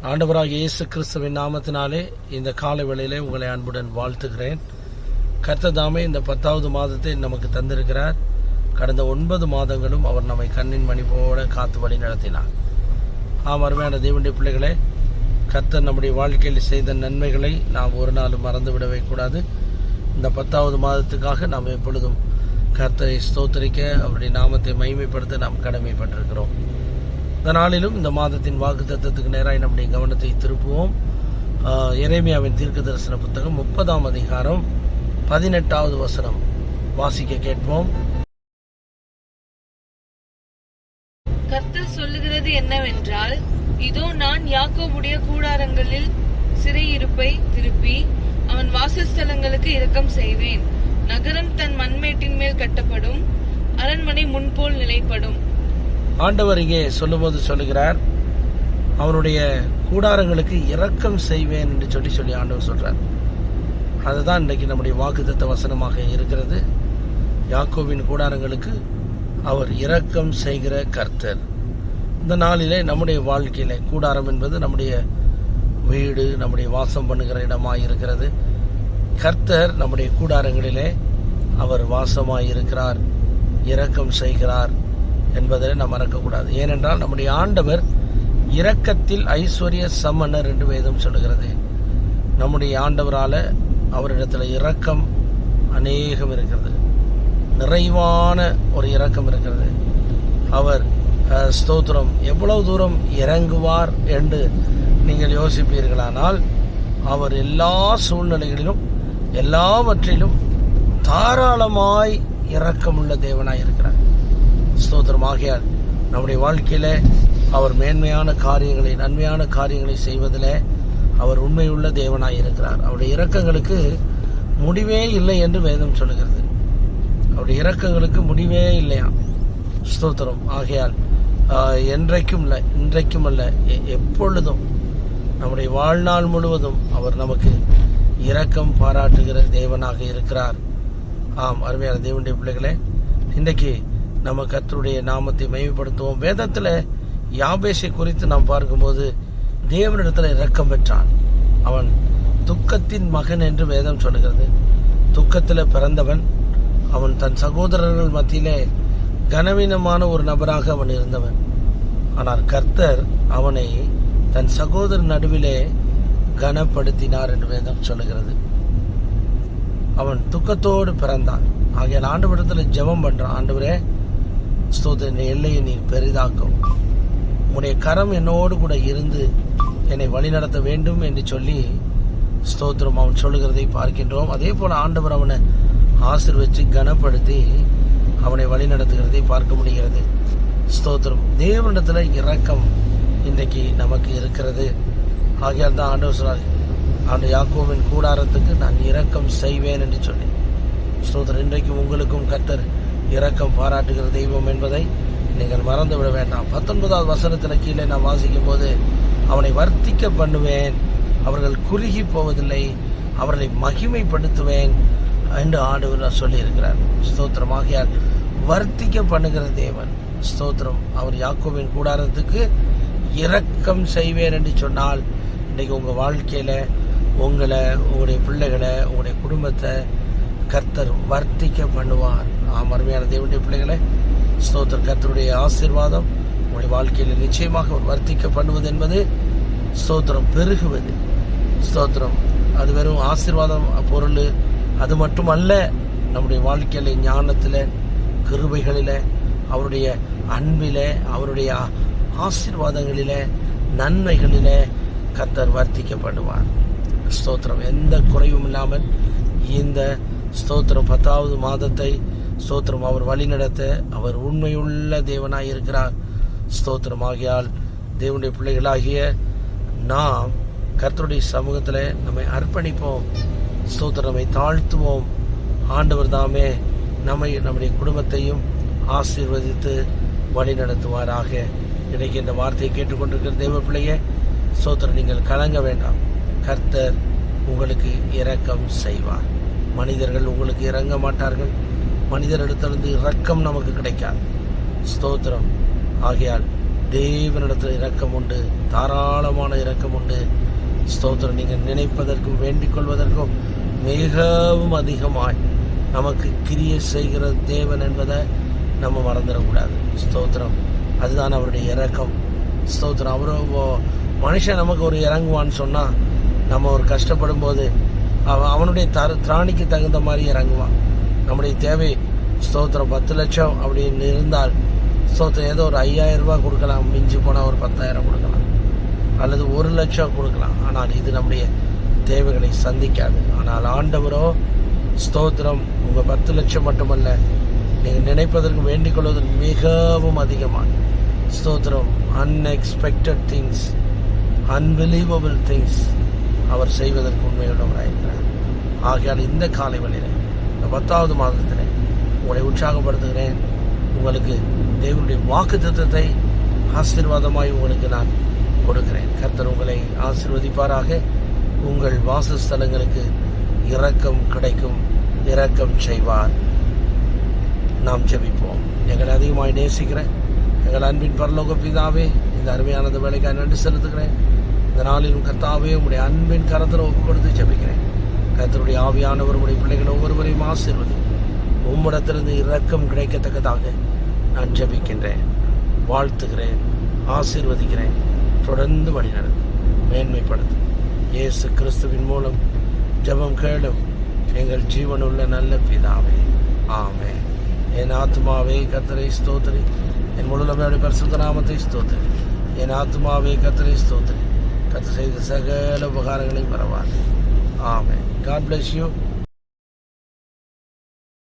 ஆண்டவராகிய இயேசு கிறிஸ்துவின் நாமத்தினாலே இந்த காலை வேளையிலே உங்களை அன்புடன் வாழ்த்துகிறேன். கர்த்தர் தாமே இந்த 10வது மாதத்தை நமக்கு தந்திருக்கிறார். கடந்த 9 மாதங்களும் அவர் நம்மை கண்ணின் மணி போல காத்து வழி நடத்தினார். அருமையான தேவனுடைய பிள்ளைகளே, கர்த்தர் நம்முடைய வாழ்க்கையில் செய்த நன்மைகளை நாம் ஒரு நாளும் மறந்துவிடவே கூடாது. இந்த 10வது மாதத்துக்காக நாம் எப்பொழுதும் கர்த்தரை ஸ்தோத்திரிக்க, அவருடைய நாமத்தை மகிமைப்படுத்த நாம் கடமைப்பட்டிருக்கிறோம். இந்த நாளிலும் இந்த மாதத்தின் வாக்குத்தத்தத்துக்கு நேராக நம்முடைய கவனத்தை திருப்புவோம். எரேமியாவின் தீர்க்க தரிசன புத்தகம் 30ஆம் அதிகாரம் 18வது வசனம் வாசிக்க கேட்போம். கர்த்தர் சொல்லுகிறது என்னவென்றால், இதோ நான் யாக்கோபுடைய கூடாரங்களில் சிறையிருப்பை திருப்பி அவன் வாசஸ்தலங்களுக்கு இரக்கம் செய்வேன். நகரம் தன் மண்மேட்டின் மேல் கட்டப்படும், அரண்மனை முன்போல் நிலைப்படும். ஆண்டவர் இங்கே சொல்லும்போது சொல்லுகிறார், அவனுடைய கூடாரங்களுக்கு இரக்கம் செய்வேன் என்று சொல்லி ஆண்டவர் சொல்றார். அதுதான் இன்றைக்கு நம்முடைய வாக்குத்தத்த வசனமாக இருக்கிறது. யாக்கோபின் கூடாரங்களுக்கு அவர் இரக்கம் செய்கிற கர்த்தர். இந்த நாளிலே நம்முடைய வாழ்க்கையில கூடாரம் என்பது நம்முடைய வீடு, நம்முடைய வாசம் பண்ணுகிற இடமாய் இருக்கிறது. கர்த்தர் நம்முடைய கூடாரங்களிலே அவர் வாசமாய் இருக்கிறார், இரக்கம் செய்கிறார் என்பதை நாம் மறக்கக்கூடாது. ஏனென்றால் நம்முடைய ஆண்டவர் இரக்கத்தில் ஐஸ்வர்ய சமணர் என்று வேதம் சொல்லுகிறது. நம்முடைய ஆண்டவரால அவரிடத்துல இரக்கம் அநேகம் இருக்கிறது, நிறைவான ஒரு இரக்கம் இருக்கிறது. அவர் ஸ்தோத்திரம் எவ்வளவு தூரம் இறங்குவார் என்று நீங்கள் யோசிப்பீர்களானால், அவர் எல்லா சூழ்நிலைகளிலும் எல்லாவற்றிலும் தாராளமாய் இரக்கமுள்ள தேவனாய் இருக்கிறார். ஸ்தோத்திரம். ஆகையால் நம்முடைய வாழ்க்கையில அவர் மேன்மையான காரியங்களை, நன்மையான காரியங்களை செய்வதில் அவர் உண்மையுள்ள தேவனாய் இருக்கிறார். அவருடைய இரக்கங்களுக்கு முடிவே இல்லை என்று வேதம் சொல்லுகிறது. அவருடைய இரக்கங்களுக்கு முடிவே இல்லையா. ஸ்தோத்திரம். ஆகையால் என்றைக்கும் இல்லை, இன்றைக்கும் அல்ல, எப்பொழுதும் நம்முடைய வாழ்நாள் முழுவதும் அவர் நமக்கு இரக்கம் பாராட்டுகிற தேவனாக இருக்கிறார். அருமையான தேவனுடைய பிள்ளைகளே, இன்றைக்கு நம்ம கர்த்தருடைய நாமத்தை மகிமைப்படுத்துவோம். வேதத்தில் யாபேசை குறித்து நாம் பார்க்கும்போது தேவனிடத்தில் இரக்கம் பெற்றான். அவன் துக்கத்தின் மகன் என்று வேதம் சொல்லுகிறது. துக்கத்தில் பிறந்தவன். அவன் தன் சகோதரர்கள் மத்தியிலே கனவீனமான ஒரு நபராக அவன் இருந்தவன். ஆனால் கர்த்தர் அவனை தன் சகோதரர் நடுவிலே கனப்படுத்தினார் என்று வேதம் சொல்லுகிறது. அவன் துக்கத்தோடு பிறந்தான். ஆகையால் ஆண்டவரிடத்தில் ஜெபம் பண்றான். ஆண்டவரே, ஸ்தோத்திர எல்லையை நீ பெரிதாக்கும், உன்னுடைய கரம் என்னோடு கூட இருந்து என்னை வழிநடத்த வேண்டும் என்று சொல்லி ஸ்தோத்திரம் அவன் சொல்லுகிறதை பார்க்கின்றோம். அதே போல ஆண்டவர் அவனை ஆசீர்வதித்து கனப்படுத்தி அவனை வழிநடத்துகிறதை பார்க்க முடிகிறது. ஸ்தோத்திரம். தேவனிடத்துல இரக்கம் இன்றைக்கு நமக்கு இருக்கிறது. ஆகையால் தான் ஆண்டவர் சொல்றார், ஆண்டு யாக்கோபின் கூடாரத்துக்கு நான் இரக்கம் செய்வேன் என்று சொல்லி. ஸ்தோத்திரம். இன்றைக்கு உங்களுக்கும் கர்த்தர் இரக்கம் பாராட்டுகிற தெய்வம் என்பதை நீங்கள் மறந்து விட வேண்டாம். 19வது வசனத்தில் கீழே நான் வாசிக்கும் போது, அவனை வர்த்திக்க பண்ணுவேன், அவர்கள் குறுகி போவதில்லை, அவர்களை மகிமைப்படுத்துவேன் என்று ஆண்டவர் சொல்லி இருக்கிறார். ஸ்தோத்திரம். ஆகையால் வர்த்திக்க பண்ணுகிற தேவன். ஸ்தோத்திரம். அவர் யாக்கோபின் கூடாரத்துக்கு இரக்கம் செய்வேன் என்று சொன்னால், இன்றைக்கு உங்கள் வாழ்க்கையில உங்களை, உங்களுடைய பிள்ளைகளை, உங்களுடைய குடும்பத்தை கர்த்தர் வர்த்திக்க பண்ணுவார். அருமையான தேவனுடைய பிள்ளைகளை, ஸ்தோத்திரம். கர்த்தருடைய ஆசீர்வாதம் உங்களுடைய வாழ்க்கையில் நிச்சயமாக ஒரு வர்த்திக்க பண்ணுவது என்பது ஸ்தோத்திரம் பெருகுவது. ஸ்தோத்திரம். அது வெறும் ஆசீர்வாதம் பொருள் அது மட்டுமல்ல. நம்முடைய வாழ்க்கையில ஞானத்தில், கிருபைகளில, அவருடைய அன்பில, அவருடைய ஆசீர்வாதங்களில, நன்மைகளில கர்த்தர் வர்த்திக்கப்படுவார். ஸ்தோத்திரம். எந்த குறைவும் இல்லாமல் இந்த ஸ்தோத்திரம் 10வது மாதத்தை ஸ்தோத்திரம் அவர் வழிநடத்த அவர் உண்மையுள்ள தேவனாய் இருக்கிறார். ஸ்தோத்திரம். ஆகியால் தேவனுடைய பிள்ளைகளாகிய நாம் கர்த்தருடைய சமூகத்தில் நம்மை அர்ப்பணிப்போம். ஸ்தோத்திரம். நம்மை தாழ்த்துவோம். ஆண்டவர் தாமே நம்முடைய குடும்பத்தையும் ஆசீர்வதித்து வழி நடத்துவாராக. இன்றைக்கு இந்த வார்த்தையை கேட்டுக்கொண்டிருக்கிற தேவ பிள்ளைய ஸ்தோத்திரம், நீங்கள் கலங்க வேண்டாம். கர்த்தர் உங்களுக்கு இரக்கம் செய்வார். மனிதர்கள் உங்களுக்கு இறங்க மாட்டார்கள். மனிதரிடத்திலிருந்து இரக்கம் நமக்கு கிடைக்காது. ஸ்தோத்திரம். ஆகையால் தேவனிடத்தில் இரக்கம் உண்டு, தாராளமான இரக்கம் உண்டு. ஸ்தோத்திரம். நீங்கள் நினைப்பதற்கும் வேண்டிக் கொள்வதற்கும் மிகவும் அதிகமாய் நமக்கு கிரியை செய்கிற தேவன் என்பதை நம்ம மறந்துடக்கூடாது. ஸ்தோத்திரம். அதுதான் அவருடைய இரக்கம். ஸ்தோத்திரம். மனுஷன் நமக்கு ஒரு இறங்குவான்னு சொன்னால், நம்ம ஒரு கஷ்டப்படும் போது அவனுடைய திராணிக்கு தகுந்த மாதிரி இறங்குவான். நம்முடைய தேவை ஸ்தோத்திரம் 10 லட்சம் அப்படின்னு இருந்தால், ஸ்தோத்திரம் ஏதோ ஒரு 5,000 ரூபாய் கொடுக்கலாம், மிஞ்சி போனால் ஒரு 10,000 கொடுக்கலாம், அல்லது 1 லட்சம் கொடுக்கலாம். ஆனால் இது நம்முடைய தேவைகளை சந்திக்காது. ஆனால் ஆண்டவரோ ஸ்தோத்திரம் உங்கள் 10 லட்சம் மட்டுமல்ல, நீங்கள் நினைப்பதற்கு வேண்டிக் கொள்வதற்கு மிகவும் அதிகமாக ஸ்தோத்திரம் அன்எக்ஸ்பெக்டட் திங்ஸ், அன்பிலீவபிள் திங்ஸ் அவர் செய்வதற்கு உண்மையுள்ளவராயிருக்கிறார். ஆகையால் இந்த காலை வேளையில், இந்த 10வது மாதத்தில் உங்களை உற்சாகப்படுத்துகிறேன். உங்களுக்கு தேவனுடைய வாக்குத்தத்தத்தை ஆசீர்வாதமாய் உங்களுக்கு நான் கொடுக்கிறேன். கர்த்தர் உங்களை ஆசீர்வதிப்பாராக. உங்கள் வாசஸ்தலங்களுக்கு இரக்கம் கிடைக்கும், இரக்கம் செய்வார். நாம் ஜெபிப்போம். எங்களை அதிகமாய் நேசிக்கிற எங்கள் அன்பின் பரலோக பிதாவே, இந்த அருமையானது வேலைக்காக நன்றி செலுத்துகிறேன். இந்த நாளிலும் கர்த்தாவே உங்களுடைய அன்பின் கரத்தில் ஒப்பு கொடுத்து ஜெபிக்கிறேன். கர்த்தருடைய ஆவியானவர் உடைய பிள்ளைகள் ஒவ்வொருவரையும் ஆசீர்வதி, உம்மிடத்திலிருந்து இரக்கம் கிடைக்கத்தக்கதாக நான் ஜெபிக்கின்றேன், வாழ்த்துகிறேன், ஆசீர்வதிக்கிறேன். தொடர்ந்து வழி நடந்து மேன்மைப்படுத்தும் இயேசு கிறிஸ்துவின் மூலம் ஜெபம் கேளும் எங்கள் ஜீவனுள்ள நல்ல பிதாவே, ஆமென். என் ஆத்மாவே கர்த்தரை ஸ்தோத்திரி, என் முழுமையுடைய பரிசுத்த நாமத்தை ஸ்தோத்திரி. என் ஆத்மாவே கர்த்தரை ஸ்தோத்திரி, கர்த்தர் செய்த சகல உபகாரங்களையும் மறவாதே. ஆமென். God bless you.